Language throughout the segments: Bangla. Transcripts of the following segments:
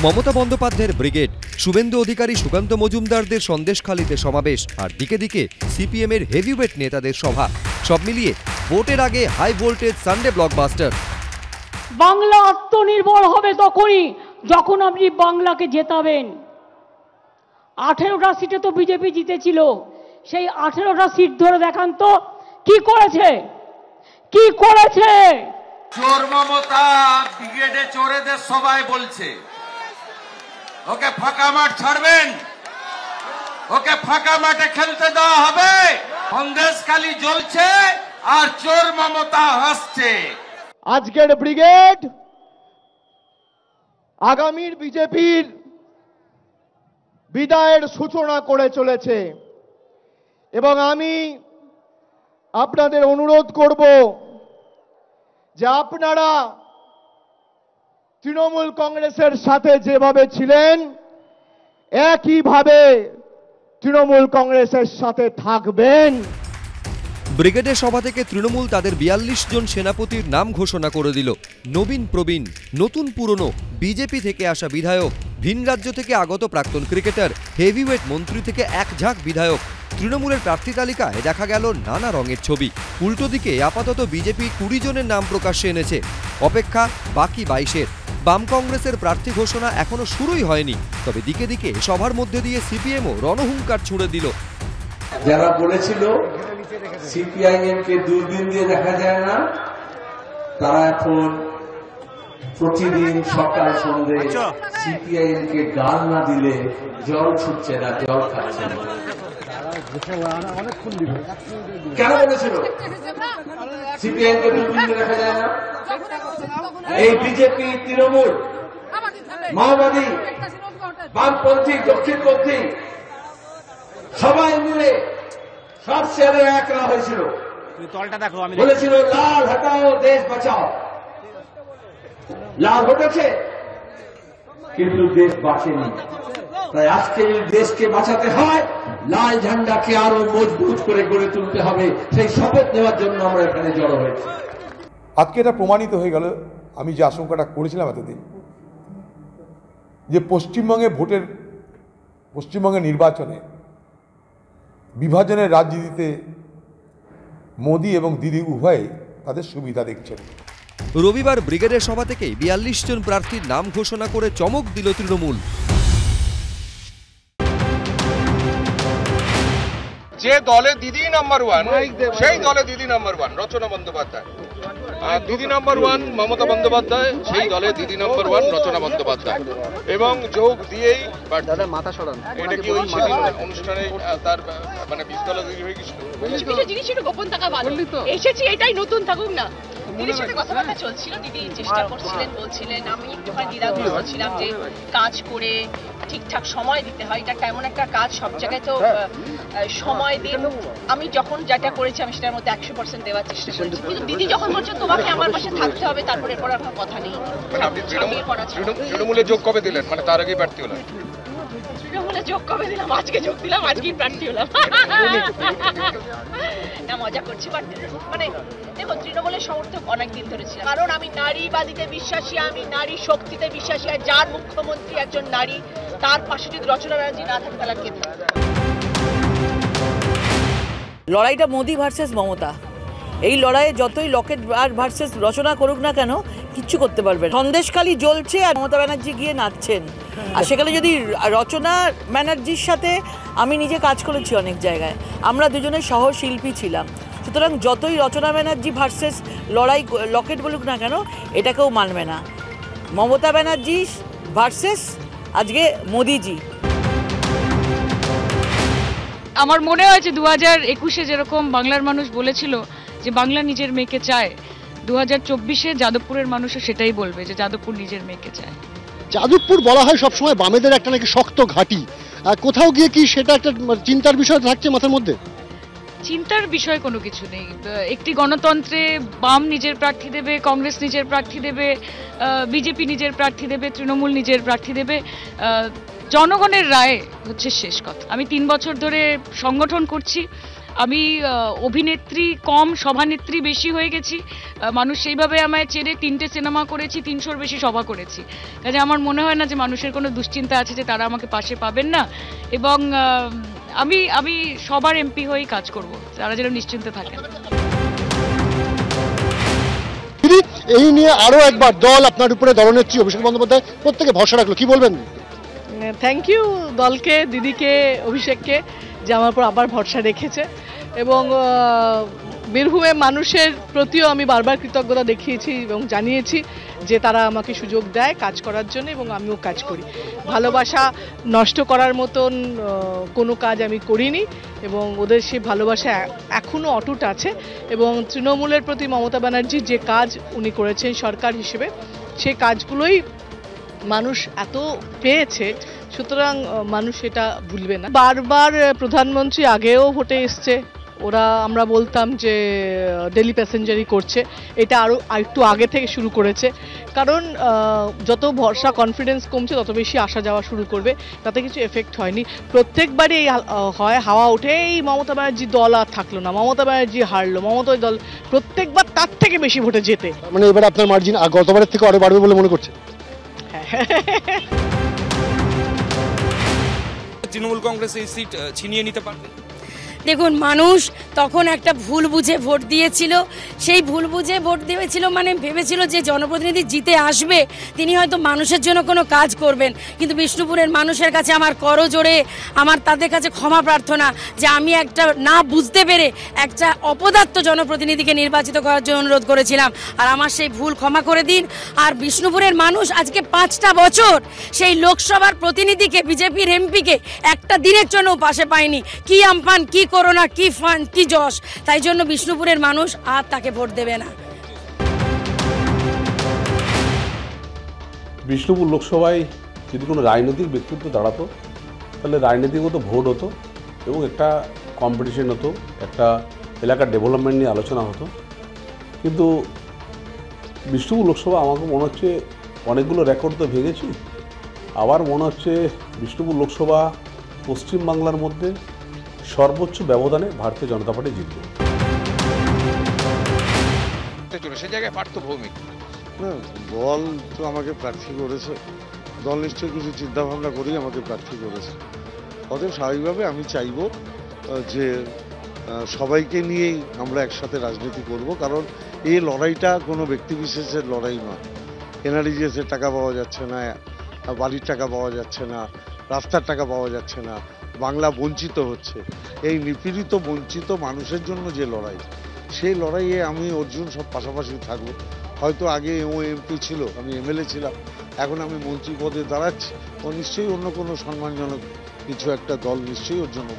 মমতা বন্দ্যোপাধ্যায়ের ব্রিগেড, শুভেন্দু অধিকারী সুকান্ত মজুমদারদের সন্দেশখালিতে সমাবেশ, আর দিকে দিকে সিপিএমের হেভিওয়েট নেতাদের সভা। সব মিলিয়ে ভোটের আগে high voltage Sunday blockbuster. Bangla আত্মনির্ভর হবে তখনই যখন আপনি বাংলাকে জেতাবেন। 18টা সিটে তো বিজেপি জিতেছিল, সেই 18টা সিট ধরে দেখান তো কি করেছে, কি করেছে। চোর মমতা ব্রিগেডে চোরেদের সবাই বলছে ওকে ফাঁকা মাঠ ছাড়বেন, ওকে ফাঁকা মাঠে খেলতে দেওয়া হবে। সন্দেশখালি জ্বলছে আর চোর মমতা হাসছে। আজকের ব্রিগেড আগামীর বিজেপির বিদায়ের সূচনা করে চলেছে এবং আমি আপনাদের অনুরোধ করব যে আপনারা তৃণমূল কংগ্রেসের সাথে যেভাবে ছিলেন একইভাবে তৃণমূল কংগ্রেসের সাথে থাকবেন। ব্রিগেডের সভা থেকে তৃণমূল তাদের 42 জন সেনাপতির নাম ঘোষণা করে দিল। নবীন প্রবীণ, নতুন পুরনো, বিজেপি থেকে আসা বিধায়ক, ভিন রাজ্য থেকে আগত প্রাক্তন ক্রিকেটার, হেভিওয়েট মন্ত্রী থেকে এক ঝাঁক বিধায়ক। তৃণমূলের প্রার্থী তালিকায় দেখা গেল নানা রঙের ছবি। উল্টো দিকে আপাতত বিজেপি 20 জনের নাম প্রকাশ্যে এনেছে, অপেক্ষা বাকি 22-এর। বাম কংগ্রেসের প্রার্থী ঘোষণা এখনো শুরুই হয়নি, তবে দিকে দিকে সভার মধ্যে দিয়ে সিপিএমও রণহুঙ্কার ছুড়ে দিল। যারা বলেছিল সিপিআইএম কে দূরবীন দিয়ে দেখা যায় না, তারা এখন প্রতিদিন সকাল সন্ধ্যে সিপিআইএম কে গাল না দিলে জল ছুটছে না, জল খাচ্ছে না। কেন বলেছিল সিপিআইএম কে দূরবীন দিয়ে দেখা যায় না? এই বিজেপি, তৃণমূল, মাওবাদী, বামপন্থী, দক্ষিণপন্থী সবাই মিলে সব শেয়ারে এক করা হয়েছিল, বলেছিল লাল হটাও দেশ বাঁচাও। লাল হটেছে কিন্তু দেশ বাঁচেনি। তাই আজকে যদি দেশকে বাঁচাতে হয় লাল ঝান্ডাকে আরো মজবুত করে গড়ে তুলতে হবে, সেই শপথ নেওয়ার জন্য আমরা এখানে জড়ো হয়েছি। আজকে এটা প্রমাণিত হয়ে গেল আমি যে আশঙ্কাটা করেছিলাম এতদিন, যে পশ্চিমবঙ্গের নির্বাচনে বিভাজনের রাজনীতিতে মোদি এবং দিদি উভয়ে তাদের সুবিধা দেখছেন। রবিবার ব্রিগেডের সভা থেকে 42 জন প্রার্থীর নাম ঘোষণা করে চমক দিল তৃণমূল। যে দলে দিদি নাম্বার 1, সেই দলে দিদি নাম্বার 1 রচনা বন্দ্যোপাধ্যায়, আর দিদি নাম্বার 1 মমতা বন্দ্যোপাধ্যায়, সেই দলে দিদি নাম্বার 1 রচনা বন্দ্যোপাধ্যায়। এবং যোগ দিয়েই মাথা সরান, এটা কি ওই সেদিন অনুষ্ঠানে তার মানে 20 দলে তৈরি হয়ে গেছিল। কিছু জিনিস একটু গোপন থাকা ভালো, এসেছি এটাই নতুন থাকুক না। দিদির সাথে কথাবার্তা চলছিল, দিদি চেষ্টা করছিলেন, বলছিলেন। আমি একটুখানি দ্বিধাগ্রস্ত ছিলাম যে কাজ করে ঠিকঠাক সময় দিতে হয়, এটা কেমন একটা কাজ, সব জায়গায় তো সময় দিন। আমি যখন যেটা করেছি আমি সেটার মধ্যে 100% দেওয়ার চেষ্টা করেছি, কিন্তু দিদি যখন বলছেন তোমাকে আমার পাশে থাকতে হবে, তারপরে পর আর কথা নেই। তৃণমূলে যোগ কবে দিলেন, মানে তার আগেই প্রার্থী হলেন? তৃণমূলে যোগ কবে দিলাম? আজকে যোগ দিলাম, আজকেই প্রার্থী হলাম। না, মজা করছি, বাট মানে দেখো তৃণমূলের সমর্থক অনেকদিন ধরে ছিলাম, কারণ আমি নারীবাদীতে বিশ্বাসী, আমি নারী শক্তিতে বিশ্বাসী। আর যার মুখ্যমন্ত্রী একজন নারী, তার পাশে যদি রচনা ব্যানার্জি না থাকে তাহলে কে থাকবে? লড়াইটা মোদি ভার্সেস মমতা। এই লড়াইয়ে যতই লকেট ভার্সেস রচনা করুক না কেন, কিচ্ছু করতে পারবে না। সন্দেশখালি জ্বলছে আর মমতা ব্যানার্জি গিয়ে নাচছেন। আর সেখানে যদি রচনা ব্যানার্জির সাথে আমি নিজে কাজ করেছি অনেক জায়গায়, আমরা দুজনে সহশিল্পী ছিলাম। সুতরাং যতই রচনা ব্যানার্জি ভার্সেস লড়াই লকেট বলুক না কেন, এটা কেউ মানবে না। মমতা ব্যানার্জি ভার্সেস আজকে মোদিজি। আমার মনে হয় যে 2021-এ যেরকম বাংলার মানুষ বলেছিল যে বাংলা নিজের মেয়েকে চায়, 2024-এ যাদবপুরের মানুষও সেটাই বলবে যে যাদবপুর নিজের মেয়েকে চায়। যাদবপুর বলা হয় সবসময় বামেদের একটা নাকি শক্ত ঘাঁটি, কোথাও গিয়ে কি সেটা একটা চিন্তার বিষয় থাকছে মাথার মধ্যে? চিন্তার বিষয় কোনো কিছু নেই। একটি গণতন্ত্রে বাম নিজের প্রার্থী দেবে, কংগ্রেস নিজের প্রার্থী দেবে, বিজেপি নিজের প্রার্থী দেবে, তৃণমূল নিজের প্রার্থী দেবে। জনগণের রায় হচ্ছে শেষ কথা। আমি 3 বছর ধরে সংগঠন করছি, আমি অভিনেত্রী কম, সভানেত্রী বেশি হয়ে গেছি। মানুষ সেইভাবে আমায় চেনে, 3টে সিনেমা করেছি, 300-র বেশি সভা করেছি। কাজে আমার মনে হয় না যে মানুষের কোনো দুশ্চিন্তা আছে যে তারা আমাকে পাশে পাবেন না। এবং আমি সবার এমপি হয়েই কাজ করব, তারা যেন নিশ্চিন্তে থাকেন। দিদি, এই নিয়ে আরো একবার দল আপনার উপরে, দলনেত্রী অভিষেক বন্দ্যোপাধ্যায় প্রত্যেকে ভরসা রাখলো, কি বলবেন? থ্যাংক ইউ দলকে, দিদিকে, অভিষেককে যে আমার উপর আবার ভরসা রেখেছে। এবং বীরভূমে মানুষের প্রতিও আমি বারবার কৃতজ্ঞতা দেখিয়েছি এবং জানিয়েছি যে তারা আমাকে সুযোগ দেয় কাজ করার জন্য, এবং আমিও কাজ করি। ভালোবাসা নষ্ট করার মতন কোনো কাজ আমি করিনি, এবং ওদের সে ভালোবাসা এখনও অটুট আছে। এবং তৃণমূলের প্রতি মমতা ব্যানার্জির যে কাজ উনি করেছেন সরকার হিসেবে, সে কাজগুলোই মানুষ এত পেয়েছে, সুতরাং মানুষ এটা ভুলবে না। বারবার প্রধানমন্ত্রী আগেও ভোটে এসছে, ওরা আমরা বলতাম যে ডেলি প্যাসেঞ্জারই করছে, এটা আরও একটু আগে থেকে শুরু করেছে। কারণ যত ভরসা কনফিডেন্স কমছে তত বেশি আসা যাওয়া শুরু করবে, তাতে কিছু এফেক্ট হয়নি। প্রত্যেকবারই এই হয়, হাওয়া ওঠে, এই মমতা ব্যানার্জি দল আর থাকলো না, মমতা ব্যানার্জি হারলো, মমতা দল প্রত্যেকবার তার থেকে বেশি ভোটে জেতে। মানে এবার আপনার মার্জিন গতবারের থেকে আরো বাড়বে বলে মনে করছে? তৃণমূল কংগ্রেস এই সিট ছিনিয়ে নিতে পারবে? দেখুন, মানুষ তখন একটা ভুল বুঝে ভোট দিয়েছিল। সেই ভুল বুঝে ভোট দিয়েছিল মানে ভেবেছিল যে জনপ্রতিনিধি জিতে আসবে, তিনি হয়তো মানুষের জন্য কোনো কাজ করবেন। কিন্তু বিষ্ণুপুরের মানুষের কাছে আমার করজোড়ে আমার তাদের কাছে ক্ষমা প্রার্থনা যে আমি একটা না বুঝতে পেরে একটা অপদার্থ জনপ্রতিনিধিকে নির্বাচিত করার জন্য অনুরোধ করেছিলাম, আর আমার সেই ভুল ক্ষমা করে দিন। আর বিষ্ণুপুরের মানুষ আজকে 5টা বছর সেই লোকসভার প্রতিনিধিকে, বিজেপির এমপিকে একটা দিনের জন্য পাশে পায়নি। কি আমফান, কি করোনা, কি ফান, কি যশ, তাই জন্য বিষ্ণুপুরের মানুষ আর তাকে ভোট দেবে না। বিষ্ণুপুর লোকসভায় যদি কোনো রাজনৈতিক ব্যক্তিত্ব দাঁড়াতো, তাহলে রাজনীতিগত ভোট হতো এবং একটা কম্পিটিশন হতো, একটা এলাকার ডেভেলপমেন্ট নিয়ে আলোচনা হতো। কিন্তু বিষ্ণুপুর লোকসভা আমাকে মনে হচ্ছে অনেকগুলো রেকর্ড তো ভেঙেছি, আবার মনে হচ্ছে বিষ্ণুপুর লোকসভা পশ্চিমবাংলার মধ্যে সর্বোচ্চ ব্যবধানে ভারতীয় জনতা পার্টি জিতবে। সে জায়গায় পার্থ ভৌমিক না, দল তো আমাকে প্রার্থী করেছে, দল নিশ্চয়ই কিছু চিন্তাভাবনা করেই আমাকে প্রার্থী করেছে। অতএব স্বাভাবিকভাবে আমি চাইব যে সবাইকে নিয়েই আমরা একসাথে রাজনীতি করব, কারণ এই লড়াইটা কোনো ব্যক্তিবিশেষের লড়াই নয়। এনআরইজিএসের টাকা পাওয়া যাচ্ছে না, বাড়ির টাকা পাওয়া যাচ্ছে না, রাস্তার টাকা পাওয়া যাচ্ছে না, বাংলা বঞ্চিত হচ্ছে। এই নিপীড়িত বঞ্চিত মানুষের জন্য যে লড়াই, সেই লড়াইয়ে আমি অর্জুন সব পাশাপাশি থাকবো। হয়তো আগে ও এমপি ছিল, আমি এমএলএ ছিলাম, এখন আমি মন্ত্রী পদে দাঁড়াচ্ছি, ও নিশ্চয়ই অন্য কোনো সম্মানজনক কিছু একটা দল নিশ্চয়ই ওর জন্য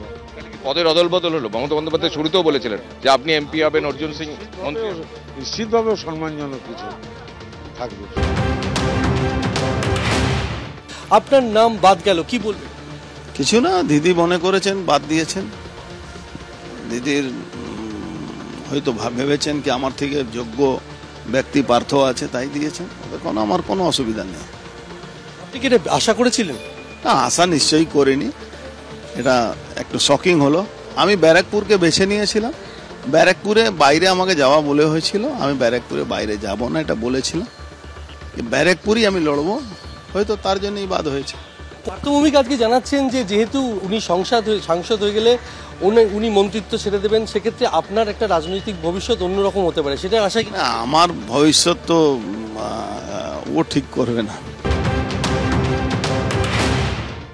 পদের অদল বদল হলো। মমতা বন্দ্যোপাধ্যায় শুরুতেও বলেছিলেন যে আপনি এমপি হবেন, অর্জুন সিং মন্ত্রী। নিশ্চিতভাবে সম্মানজনক কিছু থাকবে। আপনার নাম বাদ গেল, কি বলবেন? কিছু না, দিদি মনে করেছেন, বাদ দিয়েছেন। দিদির হয়তো ভেবেছেন কি আমার থেকে যোগ্য ব্যক্তি পার্থ আছে, তাই দিয়েছেন। কোনো আমার কোনো অসুবিধা নেই। আপনি কি এটা আশা করেছিলেন? না, আশা নিশ্চয়ই করিনি, এটা একটু শকিং হলো। আমি ব্যারাকপুরকে বেছে নিয়েছিলাম, ব্যারাকপুরে বাইরে আমাকে যাওয়া বলে হয়েছিল, আমি ব্যারাকপুরে বাইরে যাব না এটা বলেছিলাম, ব্যারাকপুরই আমি লড়বো, হয়তো তার জন্যই বাদ হয়েছে। পার্থ ভৌমিক আজকে জানাচ্ছেন যে যেহেতু উনি সাংসদ হয়ে গেলে উনি মন্ত্রিত্ব ছেড়ে দেবেন, সেক্ষেত্রে আপনার একটা রাজনৈতিক ভবিষ্যৎ অন্যরকম হতে পারে, সেটা আশা কি? না, আমার ভবিষ্যৎ তো ও ঠিক করবে না।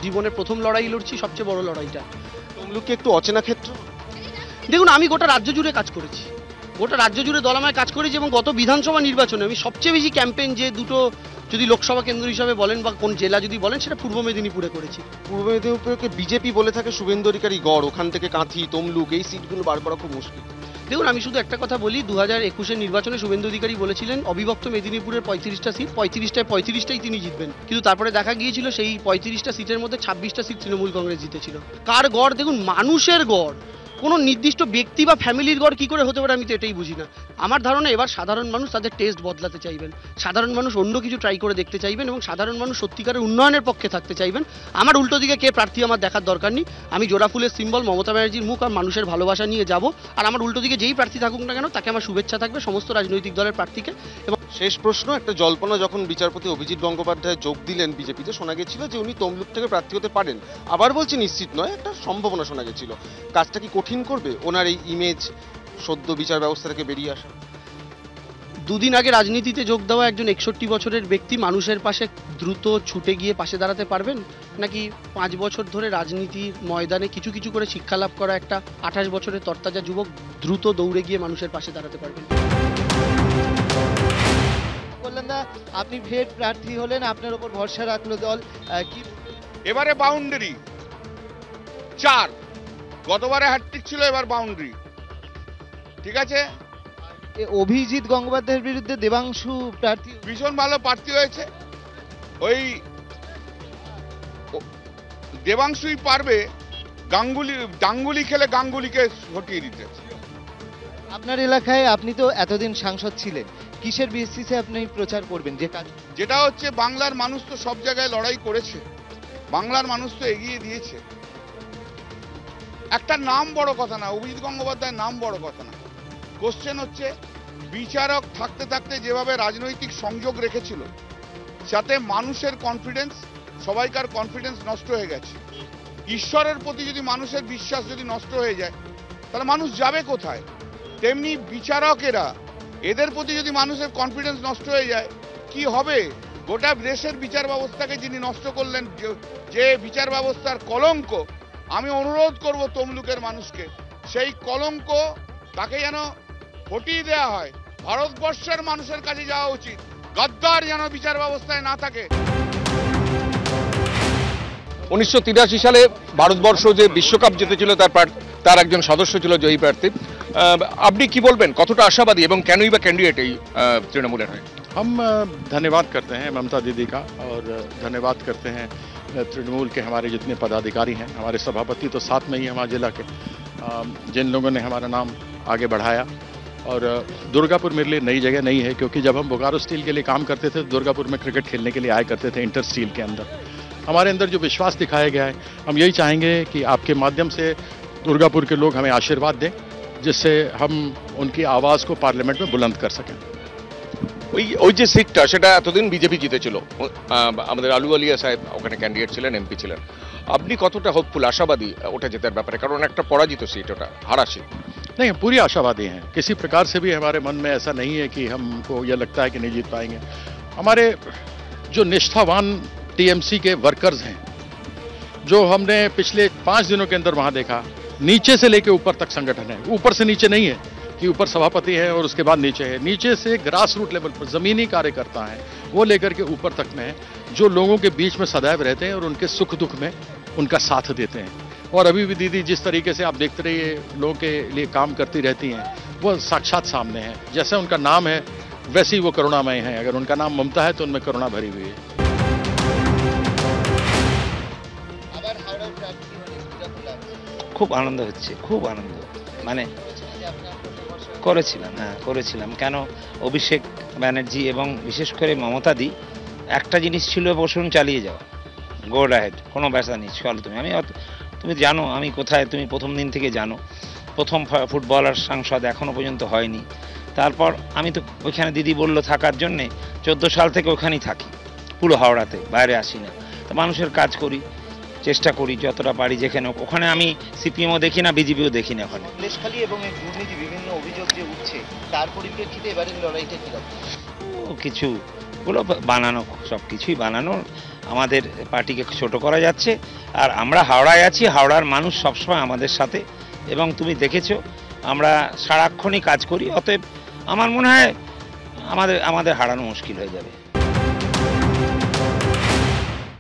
জীবনের প্রথম লড়াই লড়ছি, সবচেয়ে বড় লড়াইটা। তমলুককে একটু অচেনা ক্ষেত্র। দেখুন, আমি গোটা রাজ্য জুড়ে কাজ করেছি, গোটা রাজ্য জুড়ে দল আমায় কাজ করেছি, এবং গত বিধানসভা নির্বাচনে আমি সবচেয়ে বেশি ক্যাম্পেইন যে দুটো যদি লোকসভা কেন্দ্র হিসাবে বলেন বা কোন জেলা যদি বলেন, সেটা পূর্ব মেদিনীপুরে করেছি। পূর্ব মেদিনীপুরকে বিজেপি বলে থাকে শুভেন্দু অধিকারী গড়, ওখান থেকে কাঁথি, তমলুক, এই সিটগুলো বার করা খুব মুশকিল। দেখুন, আমি শুধু একটা কথা বলি, 2021-এর নির্বাচনে শুভেন্দু অধিকারী বলেছিলেন অবিভক্ত মেদিনীপুরের 35টা সিট, 35টাই তিনি জিতবেন। কিন্তু তারপরে দেখা গিয়েছিল সেই 35টা সিটের মধ্যে 26টা সিট তৃণমূল কংগ্রেস জিতেছিল। কার গড়? দেখুন, মানুষের গড়। কোনো নির্দিষ্ট ব্যক্তি বা ফ্যামিলির গড় কী করে হতে পারে আমি তো এটাই বুঝি না। আমার ধারণা এবার সাধারণ মানুষ তাদের টেস্ট বদলাতে চাইবেন, সাধারণ মানুষ অন্য কিছু ট্রাই করে দেখতে চাইবেন এবং সাধারণ মানুষ সত্যিকারের উন্নয়নের পক্ষে থাকতে চাইবেন। আমার উল্টো দিকে কে প্রার্থী আমার দেখার দরকার নেই। আমি জোড়া ফুলের সিম্বল মমতা ব্যানার্জির মুখ আর মানুষের ভালোবাসা নিয়ে যাব, আর আমার উল্টো দিকে যেই প্রার্থী থাকুক না কেন তাকে আমার শুভেচ্ছা থাকবে সমস্ত রাজনৈতিক দলের প্রার্থীকে। এবং শেষ প্রশ্ন, একটা জল্পনা যখন বিচারপতি অভিজিৎ গঙ্গোপাধ্যায় যোগ দিলেন বিজেপিতে, শোনা গেছিল যে উনি তমলুক থেকে প্রার্থী হতে পারেন। আবার বলছি নিশ্চিত নয়, একটা সম্ভাবনা শোনা গেছিল। কাজটা কি কঠিন করবে ওনার এই ইমেজ সদ্য বিচার ব্যবস্থা থেকে বেরিয়ে আসা? দুদিন আগে রাজনীতিতে যোগ দেওয়া একজন 61 বছরের ব্যক্তি মানুষের পাশে দ্রুত ছুটে গিয়ে পাশে দাঁড়াতে পারবেন, নাকি 5 বছর ধরে রাজনীতির ময়দানে কিছু কিছু করে শিক্ষা লাভ করা একটা 28 বছরের তরতাজা যুবক দ্রুত দৌড়ে গিয়ে মানুষের পাশে দাঁড়াতে পারবেন? বললেন না আপনি ফের প্রার্থী হলেন, আপনার উপর ভরসা রাখলো দল, কি এবারে বাউন্ডারি 4, গতবারে হ্যাটট্রিক ছিল, এবার বাউন্ডারি। ঠিক আছে, অভিজিৎ গঙ্গোপাধ্যায়ের বিরুদ্ধে দেবাংশু প্রার্থী ভীষণ ভালো প্রার্থী হয়েছে। ওই দেবাংশুই পারবে গাঙ্গুলি খেলে গাঙ্গুলিকে হটিয়ে দিতে। আপনার এলাকায় আপনি তো এতদিন সাংসদ ছিলেন, কিসের বেসিসে আপনি প্রচার করবেন? যেটা হচ্ছে বাংলার মানুষ তো সব জায়গায় লড়াই করেছে, বাংলার মানুষ তো এগিয়ে দিয়েছে। একটা নাম বড় কথা না, অভিজিৎ গঙ্গোপাধ্যায়ের নাম বড় কথা না। কোশ্চেন হচ্ছে বিচারক থাকতে থাকতে যেভাবে রাজনৈতিক সংযোগ রেখেছিল, সাথে মানুষের কনফিডেন্স, সবাইকার কনফিডেন্স নষ্ট হয়ে গেছে। ঈশ্বরের প্রতি যদি মানুষের বিশ্বাস যদি নষ্ট হয়ে যায় তাহলে মানুষ যাবে কোথায়? তেমনি বিচারকেরা, এদের প্রতি যদি মানুষের কনফিডেন্স নষ্ট হয়ে যায় কি হবে? গোটা দেশের বিচার ব্যবস্থাকে যিনি নষ্ট করলেন, যে বিচার ব্যবস্থার কলঙ্ক, আমি অনুরোধ করব তমলুকের মানুষকে সেই কলঙ্ক তাকে যেন হটিয়ে দেওয়া হয়। ভারতবর্ষের মানুষের কাছে যাওয়া উচিত, গদ্দার যেন বিচার ব্যবস্থায় না থাকে। 1983 সালে ভারতবর্ষ যে বিশ্বকাপ জিতেছিল তার একজন সদস্য ছিল জয়ী প্রার্থী। আপনি কি বলবেন, কতটা আশাবাদী এবং কেনই বা ক্যান্ডিডেট এই তৃণমূলের হয়? हम धन्यवाद करते हैं ममता दीदी का, और धन्यवाद करते हैं तृणमूल के हमारे जितने पदाधिकारी हैं, हमारे सभापति तो साथ में ही हैं हमारे जिला के, जिन लोगों ने हमारा नाम आगे बढ़ाया। और दुर्गापुर मेरे लिए नई जगह नहीं है, क्योंकि जब हम बोकारो स्टील के लिए काम करते थे तो दुर्गापुर में क्रिकेट खेलने के लिए आया करते थे इंटर स्टील के अंदर। हमारे अंदर जो विश्वास दिखाया गया है, हम यही चाहेंगे कि आपके माध्यम से दुर्गापुर के लोग हमें आशीर्वाद दें, जिससे हम उनकी आवाज़ को पार्लियामेंट में बुलंद कर सकें। ওই যে সিটটা, সেটা এতদিন বিজেপি জিতেছিল, আমাদের আলু আলিয়া সাহেব ওখানে ক্যান্ডিডেট ছিলেন, এমপি ছিলেন। আপনি কতটা হোপফুল, আশাবাদী ওটা জেতার ব্যাপারে? কারণ একটা পরাজিত সিট, ওটা হারা সিট। नहीं, पूरी आशावादी हैं। किसी प्रकार से भी हमारे मन में ऐसा नहीं है कि हमको यह लगता है कि नहीं जीत पाएंगे। हमारे जो निष्ठावान टीएमसी के वर्कर्स हैं, जो हमने पिछले 5 दिनों के अंदर वहाँ देखा, नीचे से लेकर ऊपर तक संगठन है, ऊपर से नीचे नहीं है कि ऊपर सभापति है और उसके बाद नीचे है। नीचे से ग्रास रूट लेवल पर ज़मीनी कार्यकर्ता हैं, वो लेकर के ऊपर तक में है, जो लोगों के बीच में सदैव रहते हैं और उनके सुख दुख में उनका साथ देते हैं। और अभी भी दीदी जिस तरीके से आप देखते रहिए लोगों के लिए काम करती रहती हैं, वो साक्षात सामने है। जैसे उनका नाम है वैसे ही वो करुणामय हैं। अगर उनका नाम ममता है तो उनमें करुणा भरी हुई है। খুব আনন্দ হচ্ছে, খুব আনন্দ। মানে করেছিলাম, হ্যাঁ করেছিলাম। কেন, অভিষেক ব্যানার্জি এবং বিশেষ করে মমতাদি একটা জিনিস ছিল, বসুন চালিয়ে যাওয়া, গো অ্যাহেড, কোনো ব্যবসা নেই, চলো তুমি জানো আমি কোথায়, তুমি প্রথম দিন থেকে জানো। প্রথম ফুটবলার সাংসদ এখনও পর্যন্ত হয়নি। তারপর আমি তো ওইখানে দিদি বললো থাকার জন্যে, 14 সাল থেকে ওখানেই থাকি, পুরো হাওড়াতে, বাইরে আসি না। তো মানুষের কাজ করি, চেষ্টা করি যতটা পারি। যেখানে ওখানে আমি সিপিএমও দেখি না, বিজেপিও দেখি না। ওখানে কলেজখালী এবং এই দুর্নীতি বিভিন্ন অভিযোগ যে উঠছে, তার পরিপ্রেক্ষিতে এবারের লড়াইটা কীরকম? কিছুগুলো বানানো, সব কিছুই বানানো। আমাদের পার্টিকে ছোট করা যাচ্ছে, আর আমরা হাওড়ায় আছি, হাওড়ার মানুষ সবসময় আমাদের সাথে, এবং তুমি দেখেছো আমরা সারাক্ষণই কাজ করি। অতএব আমার মনে হয় আমাদের হারানো মুশকিল হয়ে যাবে।